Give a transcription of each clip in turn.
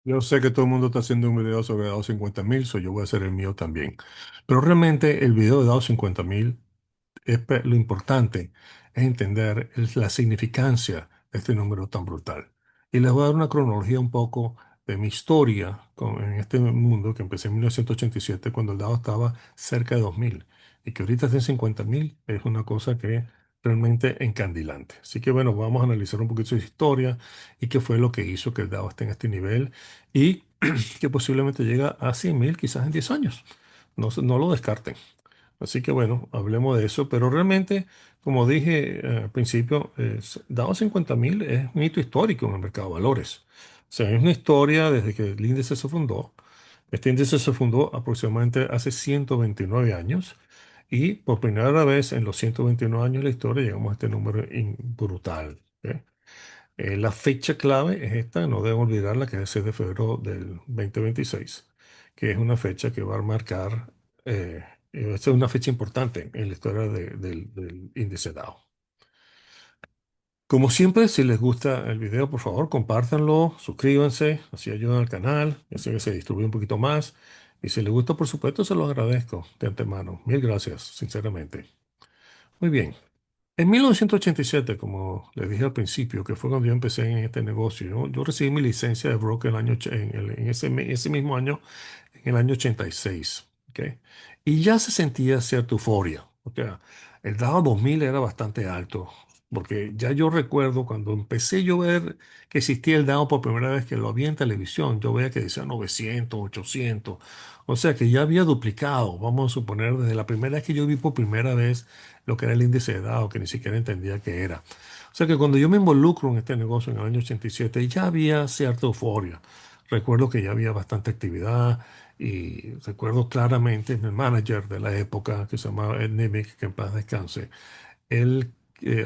Yo sé que todo el mundo está haciendo un video sobre DAO 50.000, so yo voy a hacer el mío también. Pero realmente el video de DAO 50.000 lo importante es entender la significancia de este número tan brutal. Y les voy a dar una cronología un poco de mi historia en este mundo que empecé en 1987 cuando el DAO estaba cerca de 2.000 y que ahorita está en 50.000 es una cosa que es realmente encandilante. Así que bueno, vamos a analizar un poquito su historia y qué fue lo que hizo que el DAO esté en este nivel y que posiblemente llega a 100.000 quizás en 10 años. No lo descarten. Así que bueno, hablemos de eso, pero realmente, como dije al principio, DAO 50.000 es un hito histórico en el mercado de valores. O sea, es una historia desde que el índice se fundó. Este índice se fundó aproximadamente hace 129 años y por primera vez en los 129 años de la historia llegamos a este número brutal. ¿Ok? La fecha clave es esta, no debo olvidarla, que es el 6 de febrero del 2026, que es una fecha que va a marcar, esta es una fecha importante en la historia del índice DAO. Como siempre, si les gusta el video, por favor, compártanlo, suscríbanse, así ayudan al canal, así que se distribuye un poquito más. Y si les gusta, por supuesto, se los agradezco de antemano. Mil gracias, sinceramente. Muy bien. En 1987, como les dije al principio, que fue cuando yo empecé en este negocio, yo recibí mi licencia de broker en ese mismo año, en el año 86. ¿Ok? Y ya se sentía cierta euforia. O sea, el Dow 2000 era bastante alto, porque ya yo recuerdo cuando empecé yo a ver que existía el Dow por primera vez, que lo había en televisión, yo veía que decía 900, 800. O sea que ya había duplicado, vamos a suponer, desde la primera vez que yo vi por primera vez lo que era el índice de Dow, que ni siquiera entendía qué era. O sea que cuando yo me involucro en este negocio en el año 87, ya había cierta euforia. Recuerdo que ya había bastante actividad y recuerdo claramente mi manager de la época, que se llamaba Ed Nimick, que en paz descanse, él,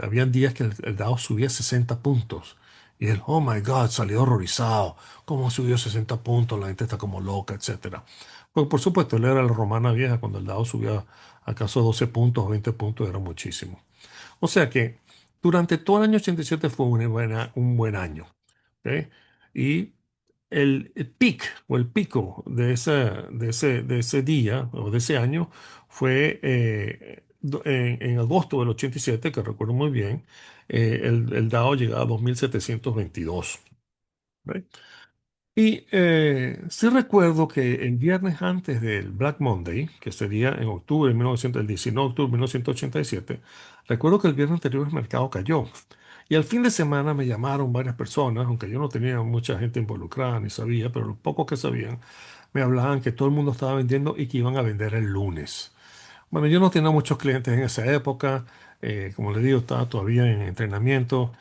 habían días que el Dow subía 60 puntos. Y él, oh my God, salió horrorizado. ¿Cómo subió 60 puntos? La gente está como loca, etcétera. Pues por supuesto, él era la romana vieja. Cuando el Dow subía acaso 12 puntos o 20 puntos, era muchísimo. O sea que durante todo el año 87 fue un buen año. ¿Ok? Y el peak o el pico de ese día o de ese año fue en agosto del 87, que recuerdo muy bien, el Dow llegaba a 2.722. ¿Right? Y sí recuerdo que el viernes antes del Black Monday, que sería en octubre de 1900, el 19 de octubre de 1987, recuerdo que el viernes anterior el mercado cayó. Y al fin de semana me llamaron varias personas, aunque yo no tenía mucha gente involucrada ni sabía, pero los pocos que sabían me hablaban que todo el mundo estaba vendiendo y que iban a vender el lunes. Bueno, yo no tenía muchos clientes en esa época, como les digo, estaba todavía en entrenamiento.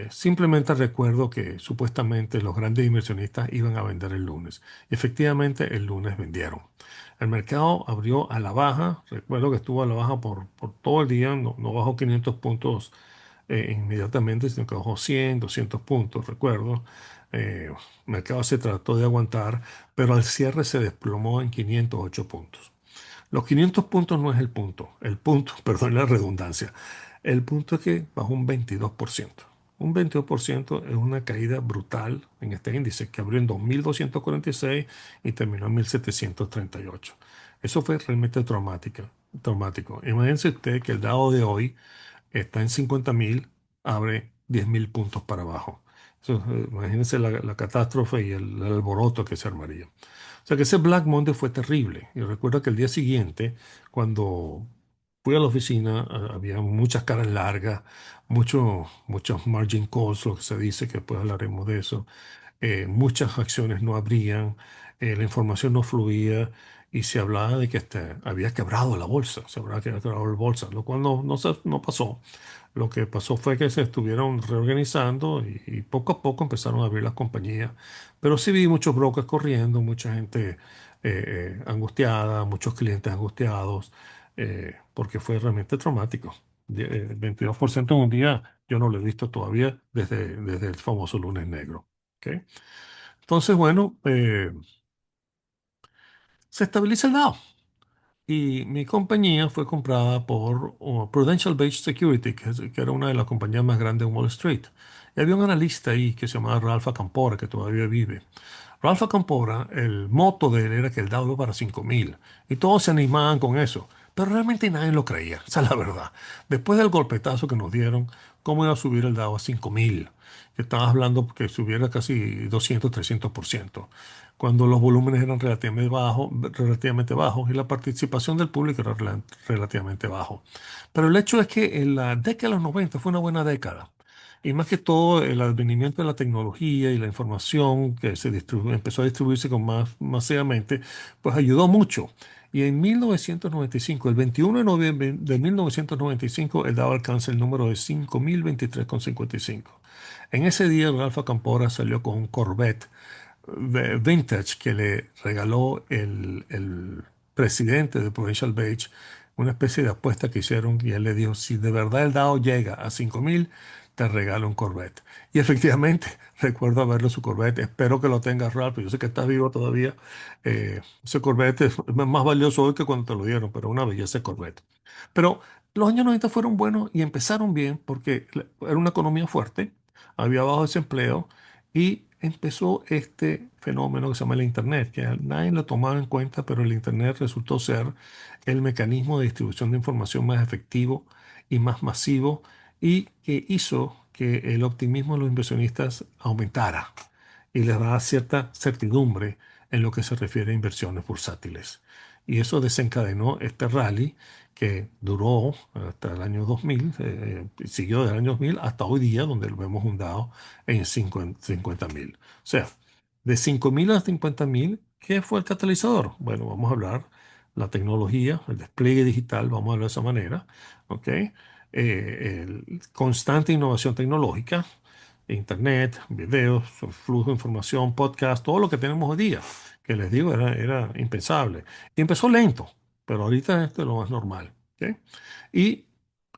Simplemente recuerdo que supuestamente los grandes inversionistas iban a vender el lunes. Y efectivamente el lunes vendieron. El mercado abrió a la baja, recuerdo que estuvo a la baja por todo el día, no bajó 500 puntos inmediatamente, sino que bajó 100, 200 puntos, recuerdo. El mercado se trató de aguantar, pero al cierre se desplomó en 508 puntos. Los 500 puntos no es el punto. El punto, perdón la redundancia, el punto es que bajó un 22%. Un 22% es una caída brutal en este índice que abrió en 2.246 y terminó en 1.738. Eso fue realmente traumático. Imagínense usted que el Dow de hoy está en 50.000, abre 10.000 puntos para abajo. Imagínense la catástrofe y el alboroto que se armaría. O sea que ese Black Monday fue terrible. Y recuerdo que el día siguiente, cuando fui a la oficina, había muchas caras largas, muchos margin calls, lo que se dice, que después hablaremos de eso. Muchas acciones no abrían, la información no fluía y se hablaba de que había quebrado la bolsa, se hablaba que había quebrado la bolsa, lo cual no pasó. Lo que pasó fue que se estuvieron reorganizando y poco a poco empezaron a abrir las compañías. Pero sí vi muchos brokers corriendo, mucha gente angustiada, muchos clientes angustiados, porque fue realmente traumático. 22% en un día yo no lo he visto todavía desde el famoso lunes negro. ¿Ok? Entonces, bueno, se estabiliza el DAO. Y mi compañía fue comprada por Prudential Beach Security, que era una de las compañías más grandes en Wall Street. Y había un analista ahí que se llamaba Ralph Acampora, que todavía vive. Ralph Acampora, el moto de él era que el Dow iba para 5.000 y todos se animaban con eso, pero realmente nadie lo creía, esa es la verdad. Después del golpetazo que nos dieron, ¿cómo iba a subir el Dow a 5.000? Que estabas hablando que subiera casi 200-300%, cuando los volúmenes eran relativamente bajos y la participación del público era relativamente bajo. Pero el hecho es que en la década de los 90 fue una buena década. Y más que todo, el advenimiento de la tecnología y la información que empezó a distribuirse con más masivamente, pues ayudó mucho. Y en 1995, el 21 de noviembre de 1995, el Dow alcanza el número de 5.023,55. En ese día, Ralph Campora salió con un Corvette vintage que le regaló el presidente de Provincial Beach, una especie de apuesta que hicieron y él le dijo, si de verdad el Dow llega a 5.000, te regalo un Corvette. Y efectivamente, recuerdo haberlo su Corvette, espero que lo tengas, Ralph, yo sé que estás vivo todavía. Ese Corvette es más valioso hoy que cuando te lo dieron, pero una belleza de Corvette. Pero los años 90 fueron buenos y empezaron bien porque era una economía fuerte, había bajo desempleo y empezó este fenómeno que se llama el Internet, que nadie lo tomaba en cuenta, pero el Internet resultó ser el mecanismo de distribución de información más efectivo y más masivo y que hizo que el optimismo de los inversionistas aumentara y les da cierta certidumbre en lo que se refiere a inversiones bursátiles. Y eso desencadenó este rally que duró hasta el año 2000, siguió del año 2000 hasta hoy día, donde lo hemos hundado en 50.000. O sea, de 5.000 a 50.000, ¿qué fue el catalizador? Bueno, vamos a hablar la tecnología, el despliegue digital, vamos a hablar de esa manera, ¿ok? El constante innovación tecnológica, internet, videos, flujo de información, podcast, todo lo que tenemos hoy día, que les digo era impensable. Y empezó lento, pero ahorita esto es lo más normal, ¿ok? Y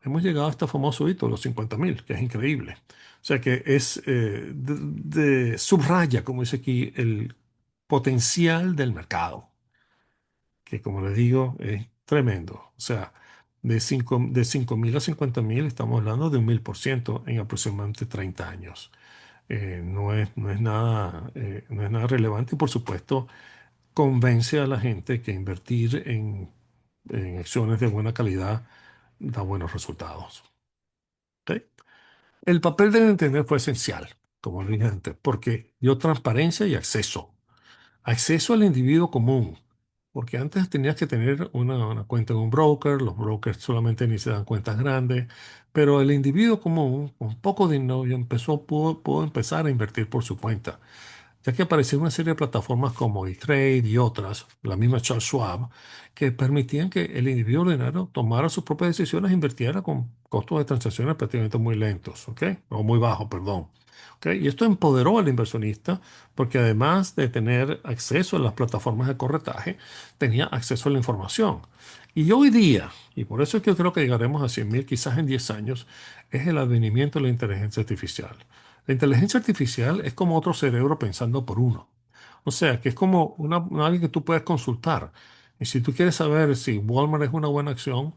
hemos llegado a este famoso hito, los 50.000, que es increíble. O sea que es subraya, como dice aquí, el potencial del mercado, que como les digo, es tremendo. O sea, de 5.000 a 50.000 estamos hablando de un 1.000% en aproximadamente 30 años. No es nada relevante y por supuesto convence a la gente que invertir en acciones de buena calidad da buenos resultados. ¿Ok? El papel del Internet fue esencial, como dije antes, porque dio transparencia y acceso. Acceso al individuo común, porque antes tenías que tener una cuenta en un broker, los brokers solamente ni se dan cuentas grandes, pero el individuo común, con poco dinero, ya pudo empezar a invertir por su cuenta ya que aparecieron una serie de plataformas como eTrade y otras, la misma Charles Schwab, que permitían que el individuo ordinario tomara sus propias decisiones e invirtiera con costos de transacciones prácticamente muy lentos, ¿ok? O muy bajos, perdón. ¿Ok? Y esto empoderó al inversionista porque además de tener acceso a las plataformas de corretaje, tenía acceso a la información. Y hoy día, y por eso es que yo creo que llegaremos a 100.000 quizás en 10 años, es el advenimiento de la inteligencia artificial. La inteligencia artificial es como otro cerebro pensando por uno. O sea, que es como alguien que tú puedes consultar. Y si tú quieres saber si Walmart es una buena acción,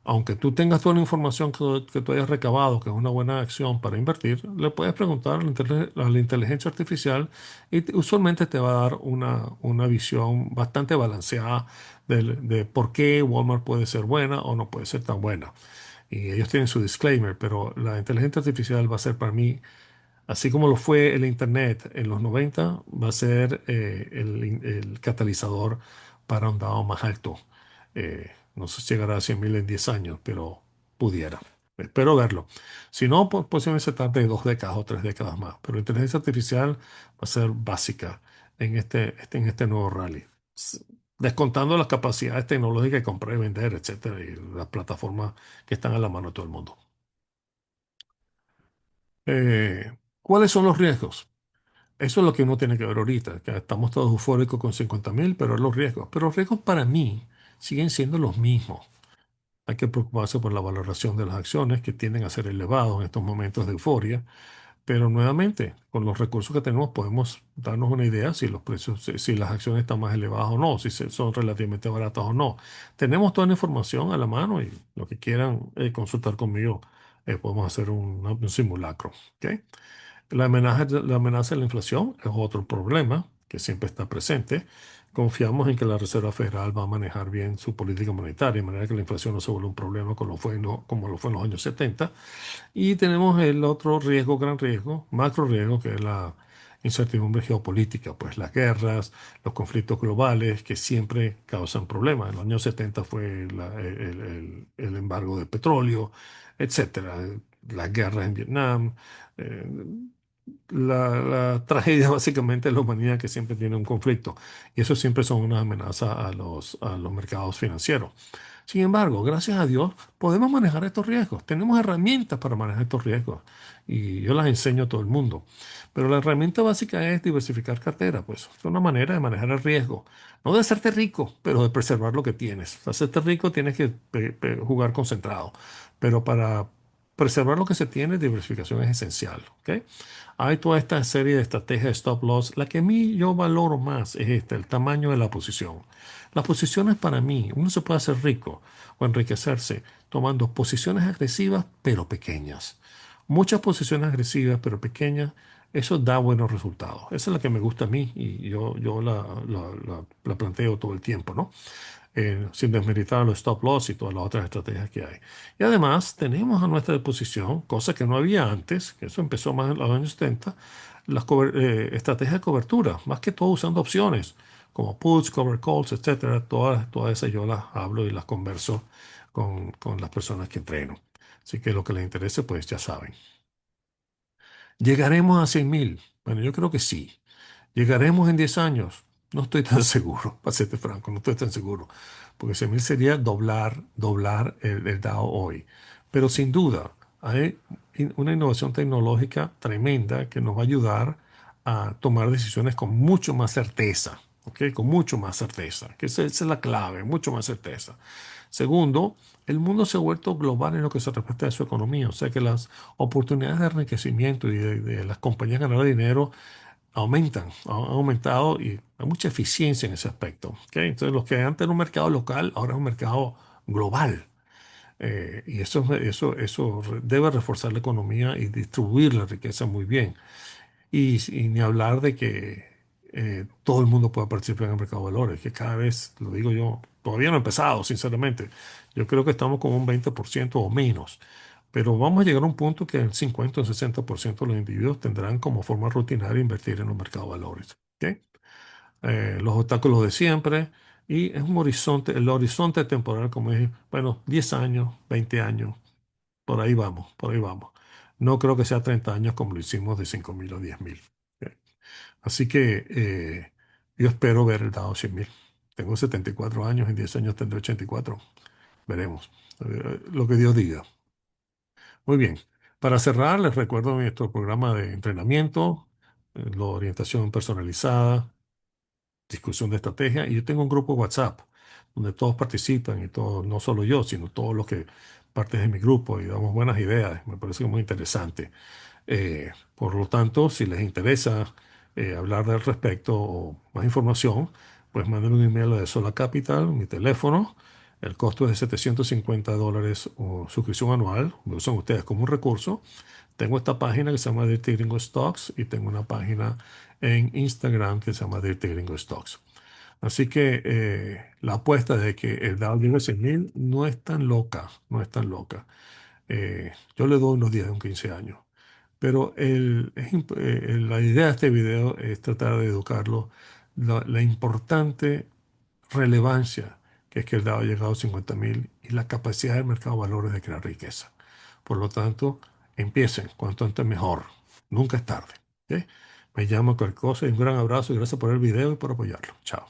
aunque tú tengas toda la información que tú hayas recabado, que es una buena acción para invertir, le puedes preguntar a la inteligencia artificial y usualmente te va a dar una visión bastante balanceada de por qué Walmart puede ser buena o no puede ser tan buena. Y ellos tienen su disclaimer, pero la inteligencia artificial va a ser para mí así como lo fue el Internet en los 90, va a ser el catalizador para un DAO más alto. No sé si llegará a 100.000 en 10 años, pero pudiera. Espero verlo. Si no, pues posiblemente se tarde 2 décadas o 3 décadas más. Pero la inteligencia artificial va a ser básica en este nuevo rally. S- Descontando las capacidades tecnológicas de comprar y vender, etcétera, y las plataformas que están a la mano de todo el mundo. ¿Cuáles son los riesgos? Eso es lo que uno tiene que ver ahorita, que estamos todos eufóricos con 50.000, pero los riesgos. Pero los riesgos para mí siguen siendo los mismos. Hay que preocuparse por la valoración de las acciones que tienden a ser elevados en estos momentos de euforia. Pero nuevamente, con los recursos que tenemos podemos darnos una idea si los precios, si las acciones están más elevadas o no, si son relativamente baratas o no. Tenemos toda la información a la mano y lo que quieran consultar conmigo, podemos hacer un simulacro. ¿Ok? La amenaza de la inflación es otro problema que siempre está presente. Confiamos en que la Reserva Federal va a manejar bien su política monetaria, de manera que la inflación no se vuelva un problema como lo fue, como lo fue en los años 70. Y tenemos el otro riesgo, gran riesgo, macro riesgo, que es la incertidumbre geopolítica, pues las guerras, los conflictos globales que siempre causan problemas. En los años 70 fue el embargo de petróleo, etcétera, las guerras en Vietnam, eh, la tragedia básicamente de la humanidad que siempre tiene un conflicto. Y eso siempre son una amenaza a los mercados financieros. Sin embargo, gracias a Dios, podemos manejar estos riesgos. Tenemos herramientas para manejar estos riesgos y yo las enseño a todo el mundo. Pero la herramienta básica es diversificar cartera, pues es una manera de manejar el riesgo. No de hacerte rico, pero de preservar lo que tienes. Para hacerte rico tienes que jugar concentrado, pero para preservar lo que se tiene, diversificación es esencial, ¿ok? Hay toda esta serie de estrategias de stop loss. La que a mí yo valoro más es esta, el tamaño de la posición. Las posiciones para mí, uno se puede hacer rico o enriquecerse tomando posiciones agresivas pero pequeñas. Muchas posiciones agresivas pero pequeñas, eso da buenos resultados. Esa es la que me gusta a mí y yo la planteo todo el tiempo, ¿no? Sin desmeritar los stop loss y todas las otras estrategias que hay. Y además tenemos a nuestra disposición, cosa que no había antes, que eso empezó más en los años 70, las estrategias de cobertura, más que todo usando opciones como puts, cover calls, etcétera. Todas esas yo las hablo y las converso con las personas que entreno. Así que lo que les interese, pues ya saben. ¿Llegaremos a 100.000? Bueno, yo creo que sí. ¿Llegaremos en 10 años? No estoy tan seguro, para serte franco, no estoy tan seguro. Porque 100.000 sería doblar el DAO hoy. Pero sin duda, hay una innovación tecnológica tremenda que nos va a ayudar a tomar decisiones con mucho más certeza. ¿Ok? Con mucho más certeza. Que esa es la clave, mucho más certeza. Segundo, el mundo se ha vuelto global en lo que se respecta a su economía. O sea que las oportunidades de enriquecimiento y de las compañías ganar dinero han aumentado y hay mucha eficiencia en ese aspecto. ¿Ok? Entonces, lo que antes era un mercado local, ahora es un mercado global. Y eso debe reforzar la economía y distribuir la riqueza muy bien. Y ni hablar de que todo el mundo pueda participar en el mercado de valores, que cada vez, lo digo yo, todavía no ha empezado, sinceramente. Yo creo que estamos con un 20% o menos. Pero vamos a llegar a un punto que el 50 o el 60% de los individuos tendrán como forma rutinaria invertir en los mercados de valores. ¿Ok? Los obstáculos de siempre y es un horizonte, el horizonte temporal, como dije, bueno, 10 años, 20 años, por ahí vamos, por ahí vamos. No creo que sea 30 años como lo hicimos de 5.000 o 10.000. ¿Ok? Así que yo espero ver el Dow 100.000. Tengo 74 años, en 10 años tendré 84. Veremos. Lo que Dios diga. Muy bien. Para cerrar, les recuerdo nuestro programa de entrenamiento, la orientación personalizada, discusión de estrategia. Y yo tengo un grupo WhatsApp donde todos participan y todos, no solo yo, sino todos los que parten de mi grupo y damos buenas ideas. Me parece muy interesante. Por lo tanto, si les interesa hablar del respecto o más información, pues manden un email a de Sola Capital, mi teléfono. El costo es de $750 o suscripción anual. Lo usan ustedes como un recurso. Tengo esta página que se llama Dirty Gringo Stocks y tengo una página en Instagram que se llama Dirty Gringo Stocks. Así que la apuesta de que el Dow llegue a 100.000 no es tan loca, no es tan loca. Yo le doy unos 10 o 15 años. Pero la idea de este video es tratar de educarlo la importante relevancia que es que el Dow ha llegado a 50.000 y la capacidad del mercado de valores de crear riqueza. Por lo tanto, empiecen cuanto antes mejor. Nunca es tarde. ¿Ok? Me llamo cualquier cosa y un gran abrazo y gracias por el video y por apoyarlo. Chao.